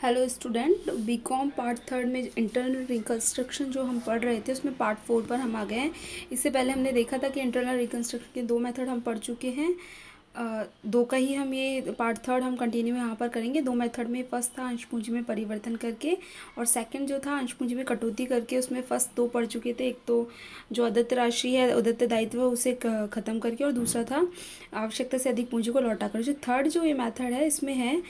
Hello student, BCom part third में internal reconstruction जो हम पढ़ रहे थे उसमें पार्ट फोर पर हम आ गए हैं। इससे पहले हमने देखा था कि इंटरनल रिकंस्ट्रक्शन के दो मेथड हम पढ़ चुके हैं। दो का ही हम ये पार्ट थर्ड हम कंटिन्यू यहाँ पर करेंगे। दो मेथड में फर्स्ट था अंश पूंजी में परिवर्तन करके, और सेकंड जो था अंश पूंजी में कटौती करके। उसमें फर्स्ट दो पढ़ चुके थे, एक तो जो अदत्त राशि है, अदत्त दायित्व उसे ख़त्म करके, और दूसरा था आवश्यकता से अधिक पूंजी को लौटा कर। जो थर्ड जो ये मेथड है इसमें है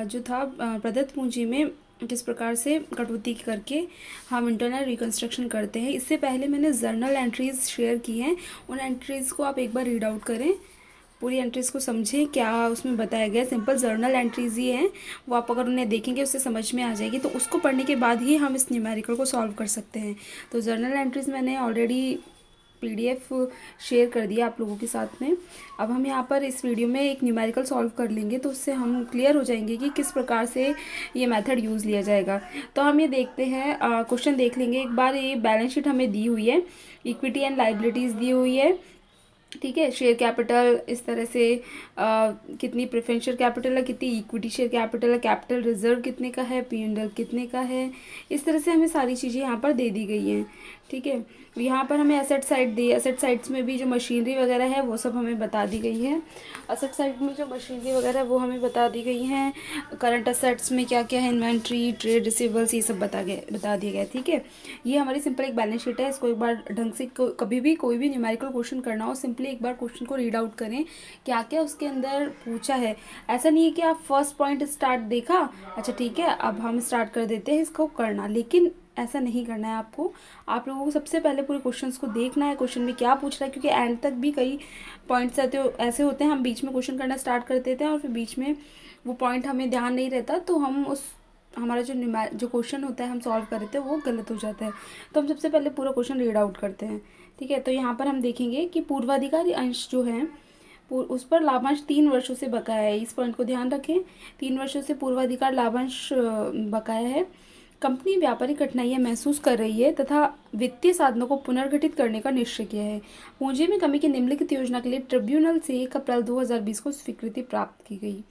जो था प्रदत्त पूंजी में किस प्रकार से कटौती करके हम इंटरनल रिकंस्ट्रक्शन करते हैं। इससे पहले मैंने जर्नल एंट्रीज़ शेयर की हैं, उन एंट्रीज़ को आप एक बार रीड आउट करें, पूरी एंट्रीज़ को समझें क्या उसमें बताया गया है। सिंपल जर्नल एंट्रीज़ ही हैं, वो आप अगर उन्हें देखेंगे उससे समझ में आ जाएगी। तो उसको पढ़ने के बाद ही हम इस न्यूमेरिकल को सॉल्व कर सकते हैं। तो जर्नल एंट्रीज़ मैंने ऑलरेडी पीडीएफ शेयर कर दिया आप लोगों के साथ में। अब हम यहाँ पर इस वीडियो में एक न्यूमेरिकल सॉल्व कर लेंगे, तो उससे हम क्लियर हो जाएंगे कि किस प्रकार से ये मेथड यूज़ लिया जाएगा। तो हम ये देखते हैं, क्वेश्चन देख लेंगे एक बार। ये बैलेंस शीट हमें दी हुई है, इक्विटी एंड लाइबिलिटीज़ दी हुई है, ठीक है। शेयर कैपिटल इस तरह से कितनी प्रेफरेंशियल कैपिटल है, कितनी इक्विटी शेयर कैपिटल है, कैपिटल रिजर्व कितने का है, पी&एल कितने का है, इस तरह से हमें सारी चीज़ें यहाँ पर दे दी गई हैं, ठीक है। यहाँ पर हमें एसेट साइड दी, एसेट साइड्स में भी जो मशीनरी वगैरह है वो सब हमें बता दी गई है। एसेट साइड में जो मशीनरी वगैरह है वो हमें बता दी गई हैं। करंट एसेट्स में क्या क्या है, इन्वेंट्री, ट्रेड रिसीवेबल्स, ये सब बता दिए गए, ठीक है। ये हमारी सिंपल एक बैलेंस शीट है। इसको एक बार ढंग से कभी भी कोई भी न्यूमेरिकल क्वेश्चन करना हो, सिंपली एक बार क्वेश्चन को रीड आउट करें क्या क्या उसके अंदर पूछा है। ऐसा नहीं है कि आप फर्स्ट पॉइंट स्टार्ट देखा, अच्छा ठीक है अब हम स्टार्ट कर देते हैं इसको करना, लेकिन ऐसा नहीं करना है आपको। आप लोगों को सबसे पहले पूरे क्वेश्चंस को देखना है, क्वेश्चन में क्या पूछ रहा है, क्योंकि एंड तक भी कई पॉइंट्स ऐसे होते हैं हम बीच में क्वेश्चन करना स्टार्ट कर देते हैं और फिर बीच में वो पॉइंट हमें ध्यान नहीं रहता, तो हम हमारा जो क्वेश्चन होता है हम सॉल्व कर रहे थे वो गलत हो जाता है। तो हम सबसे पहले पूरा क्वेश्चन रीड आउट करते हैं, ठीक है। तो यहाँ पर हम देखेंगे कि पूर्वाधिकारी अंश जो है उस पर लाभांश 3 वर्षों से बकाया है। इस पॉइंट को ध्यान रखें, 3 वर्षों से पूर्वाधिकार लाभांश बकाया है। कंपनी व्यापारिक कठिनाइयां महसूस कर रही है तथा वित्तीय साधनों को पुनर्गठित करने का निश्चय किया है। पूंजी में कमी की निम्नलिखित योजना के लिए ट्रिब्यूनल से 1 अप्रैल 2020 को स्वीकृति प्राप्त की गई।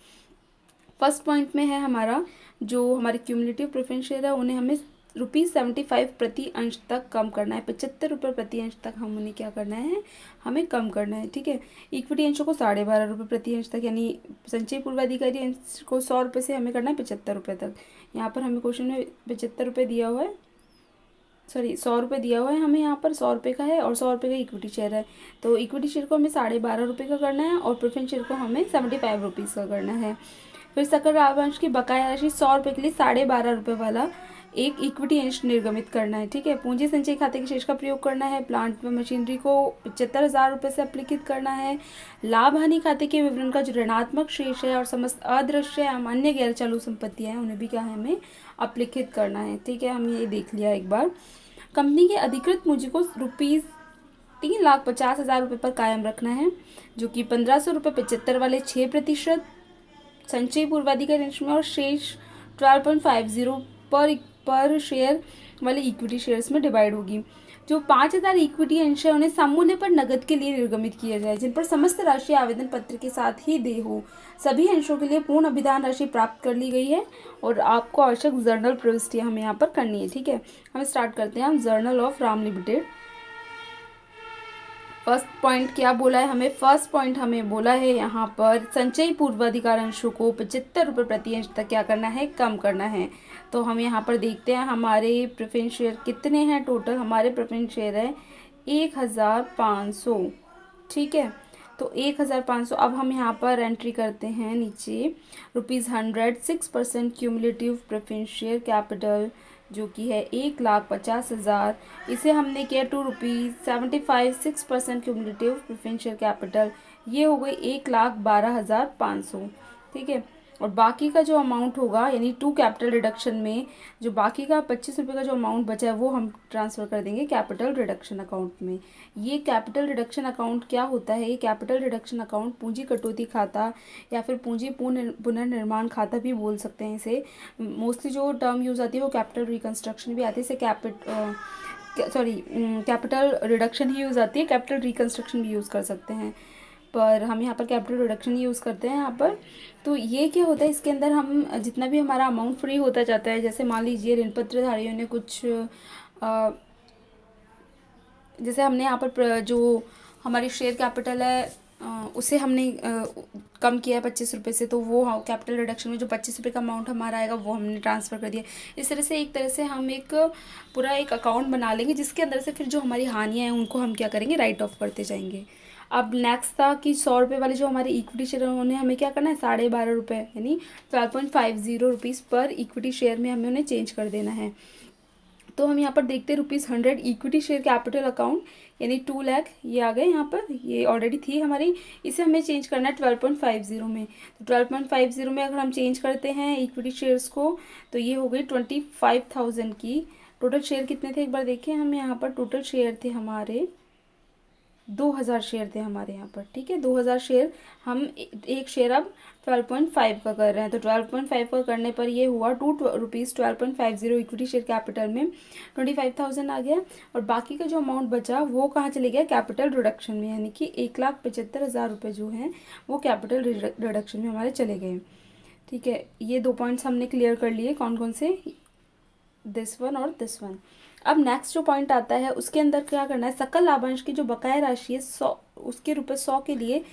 फर्स्ट पॉइंट में है हमारा जो हमारे क्यूमुलेटिव प्रेफरेंस शेयर है उन्हें हमें ₹75 प्रति अंश तक कम करना है। 75 रुपये प्रति अंश तक हम उन्हें क्या करना है, हमें कम करना है, ठीक है। इक्विटी अंशों को 12.5 रुपये प्रति अंश तक, यानी संचयी पूर्वाधिकारी अंश को 100 रुपये से हमें करना है 75 रुपये तक। यहाँ पर हमें क्वेश्चन में 75 रुपये दिया हुआ है, सॉरी 100 रुपये दिया हुआ है हमें, यहाँ पर 100 रुपये का है और 100 रुपये का इक्विटी शेयर है। तो इक्विटी शेयर को हमें 12.5 रुपये का करना है और प्रेफरेंस शेयर को हमें 75 रुपीज़ का करना है। फिर सकल लाभांश की बकाया राशि 100 रुपये के लिए 12.5 रुपये वाला एक इक्विटी अंश निर्गमित करना है, ठीक है। पूंजी संचय खाते के शेष का प्रयोग करना है। प्लांट व मशीनरी को 75,000 रुपये से अपलिखित करना है। लाभ हानि खाते के विवरण का जो ऋणात्मक शेष है और समस्त अदृश्य एवं अन्य गैर चालू संपत्तियां हैं उन्हें भी क्या है, हमें अपलिखित करना है, ठीक है। हम ये देख लिया एक बार। कंपनी की अधिकृत पूंजी को ₹3,50,000 रुपये पर कायम रखना है, जो कि 1,500 रुपये 75 वाले 6% संचयी पूर्वाधिकारी अंश में और शेष 12.50 पर शेयर वाले इक्विटी शेयर्स में डिवाइड होगी। जो 5,000 इक्विटी अंश है उन्हें समूल्य पर नगद के लिए निर्गमित किया जाए, जिन पर समस्त राशि आवेदन पत्र के साथ ही दे हो। सभी अंशों के लिए पूर्ण अभिधान राशि प्राप्त कर ली गई है और आपको आवश्यक जर्नल प्रविष्टियां हमें यहाँ पर करनी है, ठीक है। हम स्टार्ट करते हैं। हम journal of Ram limited. First point क्या बोला है हमें, फर्स्ट पॉइंट हमें बोला है यहाँ पर संचयी पूर्वाधिकार अंशों को 75 रुपये प्रति अंश तक क्या करना है, कम करना है। तो हम यहाँ पर देखते हैं हमारे प्रेफरेंस शेयर कितने हैं। टोटल हमारे प्रेफरेंस शेयर है 1,500, ठीक है। तो 1,500। अब हम यहाँ पर एंट्री करते हैं नीचे ₹100 6% क्यूमुलेटिव प्रेफरेंस शेयर कैपिटल जो कि है 1,50,000। इसे हमने किया ₹2.75 6% क्यूमुलेटिव प्रेफरेंस शेयर कैपिटल, ये हो गई 1,12,500, ठीक है। और बाकी का जो अमाउंट होगा यानी 2 कैपिटल रिडक्शन में जो बाकी का 25 रुपये का जो अमाउंट बचा है वो हम ट्रांसफ़र कर देंगे कैपिटल रिडक्शन अकाउंट में। ये कैपिटल रिडक्शन अकाउंट क्या होता है, ये कैपिटल रिडक्शन अकाउंट पूंजी कटौती खाता या फिर पूंजी पुनर्निर्माण खाता भी बोल सकते हैं इसे। मोस्टली जो टर्म यूज़ आती है वो कैपिटल रिकंस्ट्रक्शन भी आती है, इसे कैपिटल रिडक्शन ही यूज़ आती है, कैपिटल रिकंस्ट्रक्शन भी यूज़ कर सकते हैं। पर हम यहाँ पर कैपिटल रिडक्शन यूज़ करते हैं यहाँ पर। तो ये क्या होता है, इसके अंदर हम जितना भी हमारा अमाउंट फ्री होता जाता है, जैसे मान लीजिए ऋण पत्रधारियों ने कुछ जैसे हमने यहाँ पर जो हमारी शेयर कैपिटल है उसे हमने कम किया है 25 रुपये से, तो वो कैपिटल रिडक्शन में जो 25 रुपये का अमाउंट हमारा आएगा वो हमने ट्रांसफ़र कर दिया। इस तरह से एक तरह से हम एक पूरा एक अकाउंट बना लेंगे, जिसके अंदर से फिर जो हमारी हानियाँ हैं उनको हम क्या करेंगे, राइट ऑफ करते जाएंगे। अब नेक्स्ट था कि 100 रुपये वाले जो हमारे इक्विटी शेयर है उन्हें हमें क्या करना है, 12.5 रुपये यानी 12.50 रुपीज़ पर इक्विटी शेयर में हमें उन्हें चेंज कर देना है। तो हम यहाँ पर देखते हैं ₹100 इक्विटी शेयर कैपिटल अकाउंट यानी 2 लाख ये आ गए यहाँ पर, ये ऑलरेडी थी हमारी, इसे हमें चेंज करना है 12.50 में। तो 12.50 में अगर हम चेंज करते हैं इक्विटी शेयर्स को तो ये हो गई 25,000 की। टोटल शेयर कितने थे एक बार देखें, हम यहाँ पर टोटल शेयर थे हमारे 2000 शेयर थे हमारे यहाँ पर, ठीक है 2000 शेयर। हम एक शेयर अब 12.5 का कर रहे हैं, तो 12.5 का करने पर ये हुआ ₹12.50 इक्विटी शेयर कैपिटल में 25,000 आ गया। और बाकी का जो अमाउंट बचा वो कहाँ चले गया, कैपिटल रिडक्शन में, यानी कि 1,75,000 रुपये जो हैं वो कैपिटल रिडक्शन में हमारे चले गए। ठीक है, ये 2 पॉइंट्स हमने क्लियर कर लिए, कौन कौन से, दिस वन और दिस वन। अब नेक्स्ट जो पॉइंट आता है उसके अंदर क्या करना है, सकल लाभांश की जो बकाया राशि है 100 उसके ₹100 के लिए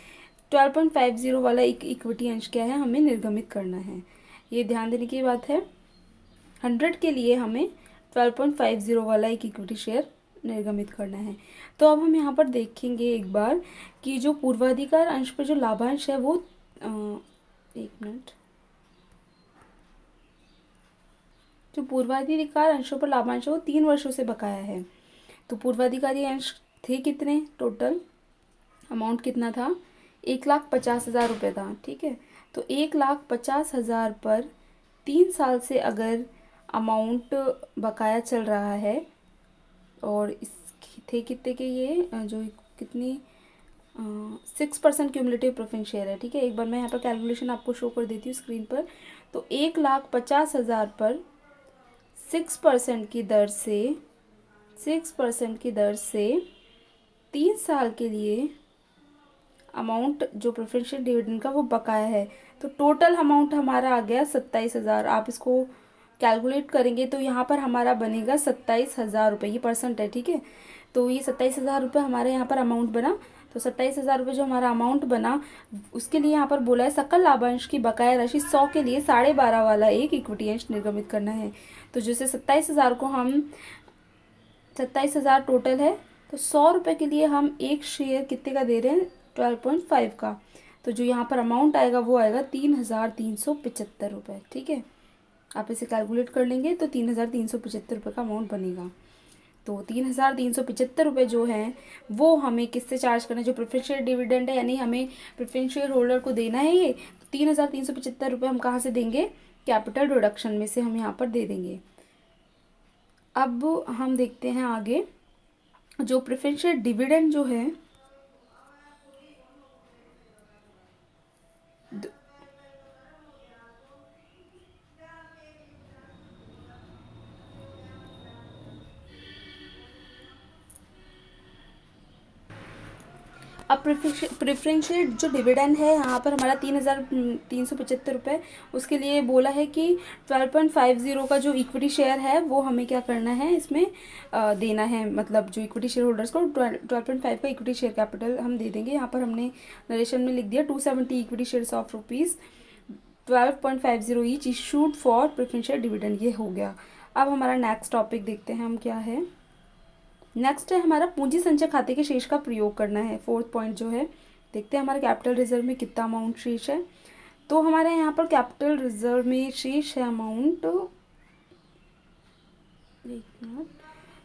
12.50 वाला एक इक्विटी अंश क्या है हमें निर्गमित करना है। ये ध्यान देने की बात है, 100 के लिए हमें 12.50 वाला एक इक्विटी शेयर निर्गमित करना है। तो अब हम यहाँ पर देखेंगे एक बार कि जो पूर्वाधिकार अंश पर जो लाभांश है वो एक मिनट, जो पूर्वाधिकार अंशों पर लाभांश है वो 3 वर्षों से बकाया है। तो पूर्वाधिकारी अंश थे कितने, टोटल अमाउंट कितना था, 1,50,000 रुपये था, ठीक है। तो 1,50,000 पर 3 साल से अगर अमाउंट बकाया चल रहा है और इस थे कितने के, ये जो कितनी 6% क्यूमुलेटिव प्रेफरेंस शेयर है, ठीक है। एक बार मैं यहाँ पर कैलकुलेशन आपको शो कर देती हूँ स्क्रीन पर। तो 1,50,000 पर 6% की दर से 3 साल के लिए अमाउंट जो प्रेफरेंशियल डिविडेंड का वो बकाया है। तो टोटल अमाउंट हमारा आ गया 27,000। आप इसको कैलकुलेट करेंगे तो यहाँ पर हमारा बनेगा 27,000 रुपये, ये परसेंट है, ठीक है। तो ये 27,000 रुपये हमारे यहाँ पर अमाउंट बना। तो 27,000 रुपये जो हमारा अमाउंट बना उसके लिए यहाँ पर बोला है सकल लाभांश की बकाया राशि 100 के लिए 12.5 वाला एक इक्विटी अंश निर्गमित करना है। तो जैसे 27,000 को हम 27,000 टोटल है, तो 100 रुपये के लिए हम एक शेयर कितने का दे रहे हैं, 12.5 का। तो जो यहाँ पर अमाउंट आएगा वो आएगा 3,375 रुपये, ठीक है। आप इसे कैलकुलेट कर लेंगे तो 3,375 रुपये का अमाउंट बनेगा। तो 3,375 रुपये जो हैं वो हमें किससे चार्ज करना है, जो प्रेफरेंशियल डिविडेंड है, यानी हमें प्रेफरेंशियल होल्डर को देना है। ये 3,375 रुपये हम कहाँ से देंगे, कैपिटल रिडक्शन में से हम यहाँ पर दे देंगे। अब हम देखते हैं आगे, जो प्रेफरेंशियल डिविडेंड जो है अब प्रेफरेंशियल जो डिविडेंड है यहाँ पर हमारा 3,375 रुपये, उसके लिए बोला है कि 12.50 का जो इक्विटी शेयर है वो हमें क्या करना है, इसमें देना है, मतलब जो इक्विटी शेयर होल्डर्स को 12.5 का इक्विटी शेयर कैपिटल हम दे देंगे। यहाँ पर हमने नरेशन में लिख दिया 270 equity shares of ₹12.50 each issued for preferential dividend, ये हो गया। अब हमारा नेक्स्ट टॉपिक देखते हैं हम क्या है। नेक्स्ट है हमारा पूंजी संचय खाते के शेष का प्रयोग करना है। 4th पॉइंट जो है, देखते हैं हमारे कैपिटल रिजर्व में कितना अमाउंट शेष है। तो हमारे यहाँ पर कैपिटल रिजर्व में शेष है अमाउंट,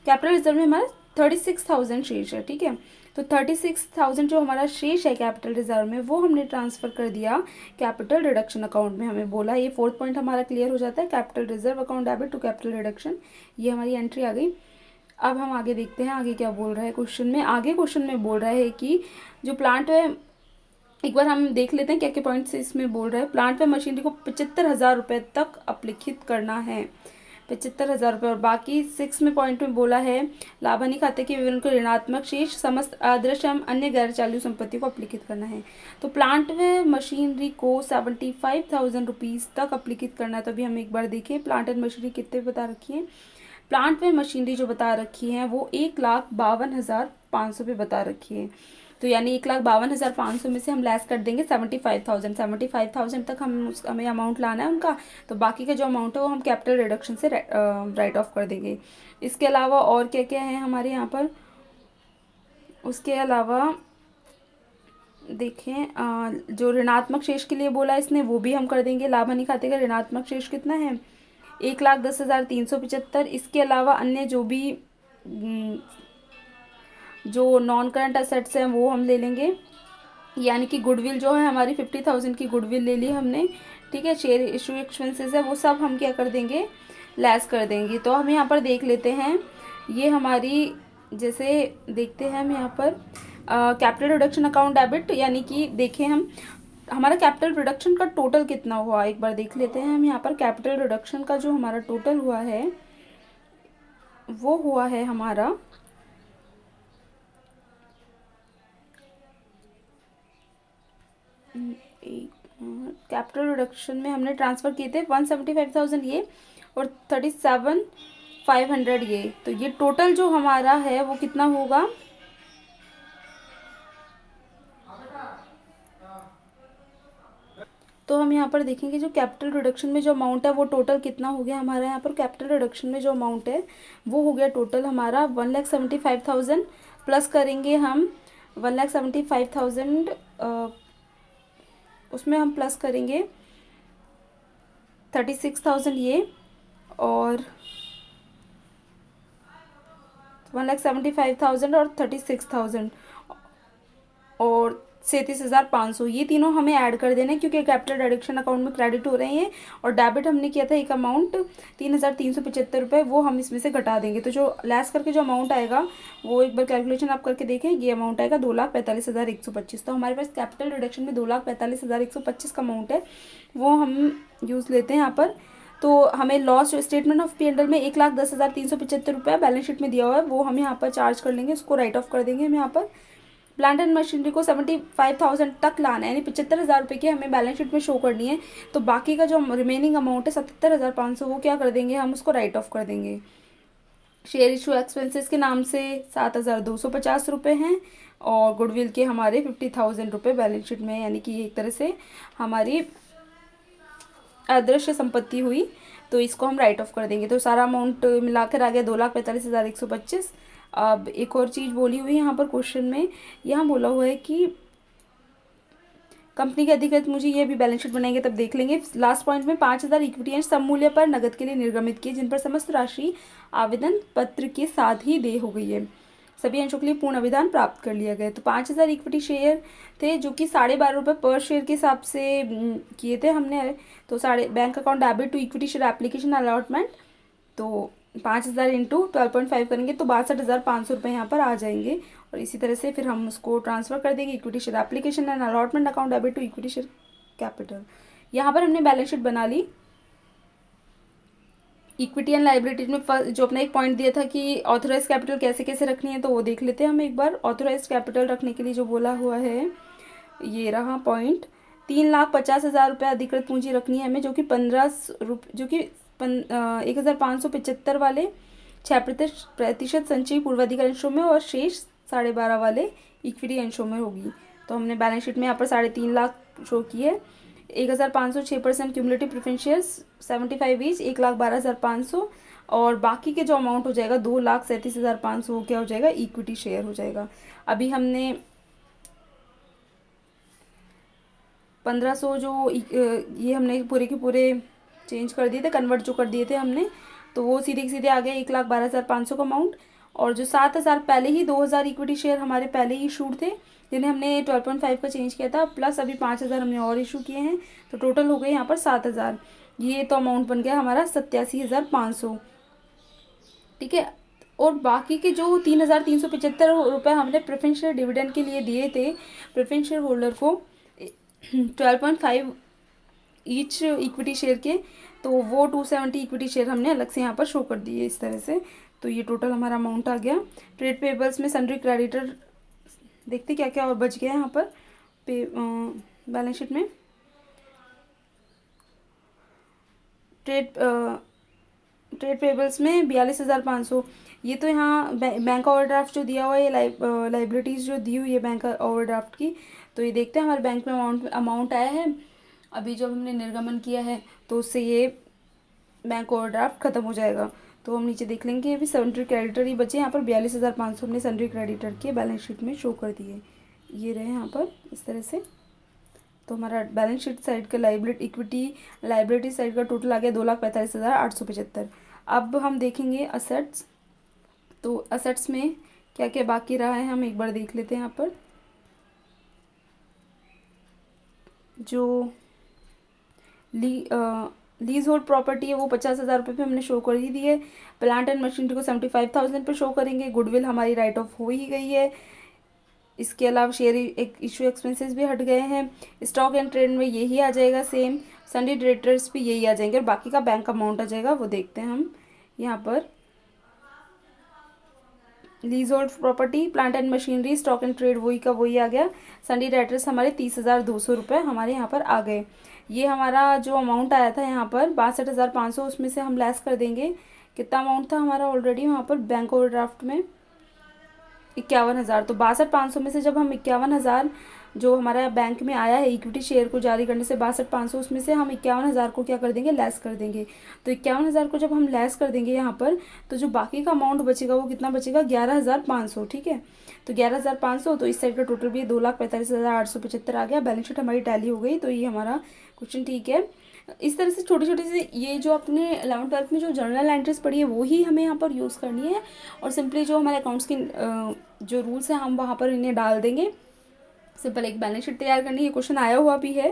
कैपिटल रिजर्व में हमारा 36,000 शेष है, ठीक है। तो 36,000 जो हमारा शेष है कैपिटल रिजर्व में वो हमने ट्रांसफ़र कर दिया कैपिटल रिडक्शन अकाउंट में। हमें बोला ये 4th पॉइंट हमारा क्लियर हो जाता है, capital reserve account debit to capital reduction, ये हमारी एंट्री आ गई। अब हम आगे देखते हैं आगे क्या बोल रहा है क्वेश्चन में। आगे क्वेश्चन में बोल रहा है कि जो प्लांट है, एक बार हम देख लेते हैं क्या क्या पॉइंट्स इसमें बोल रहा है। प्लांट व मशीनरी को 75,000 रुपये तक अपलिखित करना है। 75,000 रुपये। और बाकी 6 में पॉइंट में बोला है लाभ हानि खाते के विवरण को ऋणात्मक शेष समस्त आदर्श एवं अन्य गैर चालू संपत्ति को अप्लिकित करना है। तो प्लांट व मशीनरी को 75,000 रुपीज़ तक अप्लिकित करना है। तो अभी हम एक बार देखें प्लांट एंड मशीनरी कितने बता रखी है। प्लांट व मशीनरी जो बता रखी है वो 1,52,500 पे बता रखी है। तो यानी 1,52,500 में से हम लेस कर देंगे 75,000 तक हमें अमाउंट लाना है उनका। तो बाकी का जो अमाउंट है वो हम कैपिटल रिडक्शन से राइट ऑफ कर देंगे। इसके अलावा और क्या क्या है हमारे यहाँ पर, उसके अलावा देखें जो ऋणात्मक शेष के लिए बोला इसने वो भी हम कर देंगे। लाभ हानि खाते का ऋणात्मक शेष कितना है 1,10,375। इसके अलावा अन्य जो भी जो नॉन करंट असेट्स हैं वो हम ले लेंगे, यानी कि गुडविल जो है हमारी 50,000 की गुडविल ले ली हमने, ठीक है। शेयर इशू एक्सपेंसेस है वो सब हम क्या कर देंगे लेस कर देंगे। तो हम यहाँ पर देख लेते हैं ये हमारी, जैसे देखते हैं हम यहाँ पर कैपिटल रिडक्शन अकाउंट डेबिट, यानी कि देखें हम हमारा कैपिटल रिडक्शन का टोटल कितना हुआ एक बार देख लेते हैं हम यहाँ पर। कैपिटल रिडक्शन का जो हमारा टोटल हुआ है वो हुआ है हमारा कैपिटल रिडक्शन में हमने ट्रांसफ़र किए थे 175,000 ये और 37,500 ये। तो ये टोटल जो हमारा है वो कितना होगा, तो हम यहाँ पर देखेंगे जो कैपिटल रिडक्शन में जो अमाउंट है वो टोटल कितना हो गया हमारा। यहाँ पर कैपिटल रिडक्शन में जो अमाउंट है वो हो गया टोटल हमारा 1,75,000 प्लस करेंगे हम 1,75,000 उसमें हम प्लस करेंगे 36,000 ये और 1,75,000 और 36,000 और 37,500 ये तीनों हमें ऐड कर देने क्योंकि कैपिटल रिडक्शन अकाउंट में क्रेडिट हो रहे हैं। और डेबिट हमने किया था एक अमाउंट 3,375 रुपये, वो हम इसमें से घटा देंगे। तो जो लेस करके जो अमाउंट आएगा वो एक बार कैलकुलेशन आप करके देखें, ये अमाउंट आएगा 2,45,125। तो हमारे पास कैपिटल रिडक्शन में 2,45,125 का अमाउंट है वो हम यूज़ लेते हैं यहाँ पर। तो हमें लॉस स्टेटमेंट ऑफ P&L में 1,10,375 रुपये बैलेंस शीट में दिया हुआ है वो हम यहाँ पर चार्ज कर लेंगे, उसको राइट ऑफ कर देंगे हम यहाँ पर। प्लांट एंड मशीनरी को 75,000 तक लाना है, यानी 75,000 रुपये की हमें बैलेंस शीट में शो करनी है। तो बाकी का जो रिमेनिंग अमाउंट है 77,500 वो क्या कर देंगे हम उसको राइट ऑफ कर देंगे। शेयर इशू एक्सपेंसेस के नाम से 7,250 रुपये हैं और गुडविल के हमारे 50,000 रुपये बैलेंस शीट में, यानी कि एक तरह से हमारी अदृश्य संपत्ति हुई। तो इसको हम राइट ऑफ कर देंगे। तो सारा अमाउंट मिलाकर आ गया 2,45,125। अब एक और चीज़ बोली हुई है यहाँ पर क्वेश्चन में, यहाँ बोला हुआ है कि कंपनी के अधिकृत मुझे ये भी बैलेंस शीट बनाएंगे तब देख लेंगे। लास्ट पॉइंट में 5,000 इक्विटी अंश सम मूल्य पर नगद के लिए निर्गमित किए जिन पर समस्त राशि आवेदन पत्र के साथ ही देय हो गई है। सभी अंशों के लिए पूर्ण अभिदान प्राप्त कर लिया गया। तो 5,000 इक्विटी शेयर थे जो कि 12.5 रुपये पर शेयर के हिसाब से किए थे हमने। तो bank account debit to equity share application allotment, तो 5,000 इंटू 12.5 करेंगे तो 62,500 रुपये यहाँ पर आ जाएंगे। और इसी तरह से फिर हम उसको ट्रांसफ़र कर देंगे equity share application and allotment account debit to equity share capital. यहाँ पर हमने बैलेंस शीट बना ली। इक्विटी एंड लाइबिलिटीज में जो अपना एक पॉइंट दिया था कि ऑथोराइज कैपिटल कैसे कैसे रखनी है, तो वो देख लेते हैं हम एक बार। ऑथोराइज कैपिटल रखने के लिए जो बोला हुआ है ये रहा पॉइंट, 3,50,000 रुपये अधिकृत पूंजी रखनी है हमें, जो कि 1,575 वाले 6% संचयी पूर्वाधिकार अंशों में और शेष 12.5 वाले इक्विटी अंशों में होगी। तो हमने बैलेंस शीट में यहाँ पर 3.5 लाख शो की है। 1,500 6% क्यूमुलेटिव प्रेफरेंस शेयर्स 75 ईच 1,12,500 और बाकी के जो अमाउंट हो जाएगा 2,37,500 वो क्या हो जाएगा इक्विटी शेयर हो जाएगा। अभी हमने 1,500 जो ये हमने पूरे के पूरे चेंज कर दिए थे, कन्वर्ट जो कर दिए थे हमने, तो वो सीधे सीधे आ गया 1,12,500 का अमाउंट। और जो 7,000 पहले ही 2,000 इक्विटी शेयर हमारे पहले ही इशूड थे जिन्हें हमने 12.5 का चेंज किया था, प्लस अभी 5,000 हमने और इशू किए हैं, तो टोटल हो गए यहाँ पर 7,000। ये तो अमाउंट बन गया हमारा 87,500, ठीक है। और बाकी के जो 3,375 रुपये हमने प्रेफरेंस शेयर डिविडेंड के लिए दिए थे प्रेफरेंस शेयर होल्डर को 12.5 ईच इक्विटी शेयर के, तो वो 270 इक्विटी शेयर हमने अलग से यहाँ पर शो कर दिए इस तरह से। तो ये टोटल हमारा अमाउंट आ गया। ट्रेड पेबल्स में सन्ड्री क्रेडिटर देखते क्या क्या और बच गया यहाँ पर पे बैलेंस शीट में। ट्रेड पेबल्स में 42,500, ये तो यहाँ बैंक ओवरड्राफ्ट जो दिया हुआ है, ये लाइबिलिटीज़ जो दी हुई है बैंक ओवरड्राफ्ट की। तो ये देखते हैं हमारे बैंक में अमाउंट आया है अभी जब हमने निर्गमन किया है, तो उससे ये बैंक ओवरड्राफ्ट खत्म हो जाएगा। तो हम नीचे देख लेंगे अभी सन्ड्री क्रेडिटर ही बचे यहाँ पर 42,500 हमने सन्ड्री क्रेडिटर के बैलेंस शीट में शो कर दिए, ये रहे यहाँ पर इस तरह से। तो हमारा बैलेंस शीट साइड का लाइबिलिटी साइड का टोटल आ गया 2,45,875। अब हम देखेंगे असेट्स। तो असेट्स में क्या क्या बाकी रहा है हम एक बार देख लेते हैं। यहाँ पर जो लीज होल्ड प्रॉपर्टी है वो 50,000 रुपये पे हमने शो कर ही दी है। प्लांट एंड मशीनरी को 75,000 पे शो करेंगे। गुडविल हमारी राइट ऑफ हो ही गई है। इसके अलावा शेयर इशू एक्सपेंसेस भी हट गए हैं। स्टॉक एंड ट्रेड में यही आ जाएगा सेम। सन्ड्री क्रेडिटर्स भी यही आ जाएंगे और बाकी का बैंक अमाउंट आ जाएगा, वो देखते हैं हम यहाँ पर। Lease hold property, plant and machinery, stock and trade वही का वही आ गया। सन्ड्री क्रेडिटर्स हमारे 30,200 रुपये हमारे यहाँ पर आ गए। ये हमारा जो अमाउंट आया था यहाँ पर 62,500, उसमें से हम लेस कर देंगे। कितना अमाउंट था हमारा ऑलरेडी वहाँ पर बैंक ओवरड्राफ्ट में 51,000। तो 62,500 में से जब हम 51,000 जो हमारा बैंक में आया है इक्विटी शेयर को जारी करने से 62,500, उसमें से हम 51,000 को क्या कर देंगे, लेस कर देंगे। तो 51,000 को जब हम लेस कर देंगे यहाँ पर, तो जो बाकी का अमाउंट बचेगा वो कितना बचेगा, 11,500। ठीक है, तो 11,500, तो इस साइड का टोटल भी 2,45,875 आ गया। बैलेंस शीट हमारी टैली हो गई। तो ये हमारा क्वेश्चन ठीक है। इस तरह से छोटी छोटी सी ये जो अपने 11th-12th में जो जर्नल एंट्रीज पढ़ी है वो ही हमें यहाँ पर यूज़ करनी है, और सिंपली जो हमारे अकाउंट्स की जो रूल्स हैं हम वहाँ पर इन्हें डाल देंगे। सिंपल एक बैलेंस शीट तैयार करनी है। क्वेश्चन आया हुआ भी है,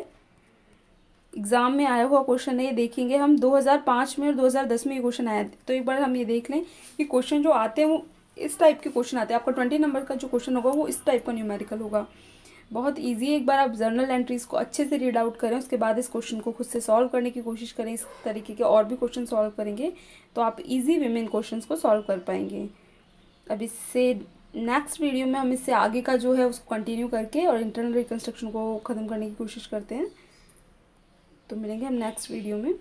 एग्ज़ाम में आया हुआ क्वेश्चन है, ये देखेंगे हम 2005 में और 2010 में ये क्वेश्चन आया। तो एक बार हम ये देख लें कि क्वेश्चन जो आते हैं वो इस टाइप के क्वेश्चन आते हैं। आपका 20 नंबर का जो क्वेश्चन होगा वो इस टाइप का न्यूमेरिकल होगा। बहुत इजी है। एक बार आप जर्नल एंट्रीज को अच्छे से रीड आउट करें, उसके बाद इस क्वेश्चन को खुद से सॉल्व करने की कोशिश करें। इस तरीके के और भी क्वेश्चन सॉल्व करेंगे तो आप इजी वे में इन क्वेश्चंस को सॉल्व कर पाएंगे। अब इससे नेक्स्ट वीडियो में हम इससे आगे का जो है उसको कंटिन्यू करके और इंटरनल रिकंस्ट्रक्शन को ख़त्म करने की कोशिश करते हैं। तो मिलेंगे हम नेक्स्ट वीडियो में।